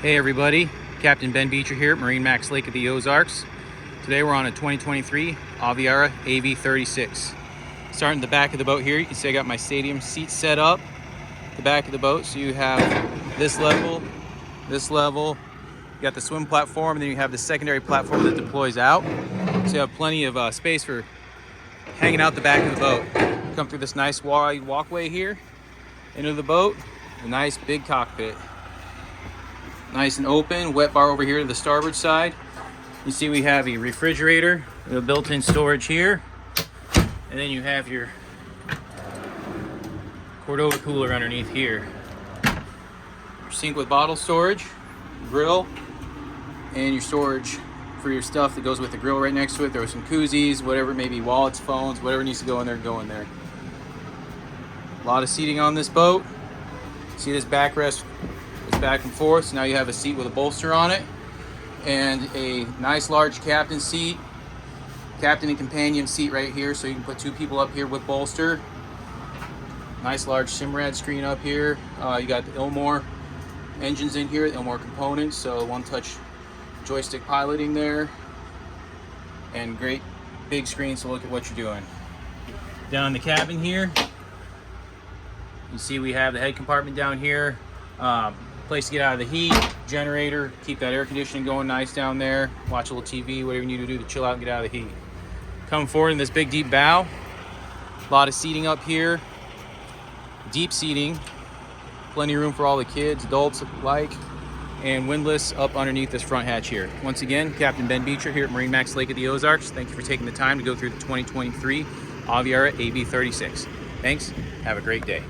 Hey everybody, Captain Ben Beecher here at MarineMax Lake of the Ozarks. Today we're on a 2023 Aviara AV36. Starting at the back of the boat here, you can see I got my stadium seats set up at the back of the boat. So you have this level, you got the swim platform, and then you have the secondary platform that deploys out. So you have plenty of space for hanging out the back of the boat. Come through this nice wide walkway here into the boat, a nice big cockpit. Nice and open, wet bar over here to the starboard side. You see we have a refrigerator with a built-in storage here. And then you have your Cordova cooler underneath here. Your sink with bottle storage, grill, and your storage for your stuff that goes with the grill right next to it. There are some koozies, whatever, maybe wallets, phones, whatever needs to go in there, go in there. A lot of seating on this boat. See this backrest is back and forth, so now you have a seat with a bolster on it and a nice large captain seat, captain and companion seat right here, so you can put two people up here with bolster. Nice large Simrad screen up here. You got the Ilmor engines in here, Ilmor components, so one-touch joystick piloting there, and great big screen, so look at what you're doing. Down in the cabin here, you see we have the head compartment down here. Place to get out of the heat, generator, keep that air conditioning going nice down there, watch a little TV, whatever you need to do to chill out and get out of the heat. Coming forward in this big deep bow, a lot of seating up here, deep seating, plenty of room for all the kids, adults alike, and windlass up underneath this front hatch here. Once again, Captain Ben Beecher here at MarineMax Lake of the Ozarks. Thank you for taking the time to go through the 2023 Aviara AV36. Thanks, have a great day.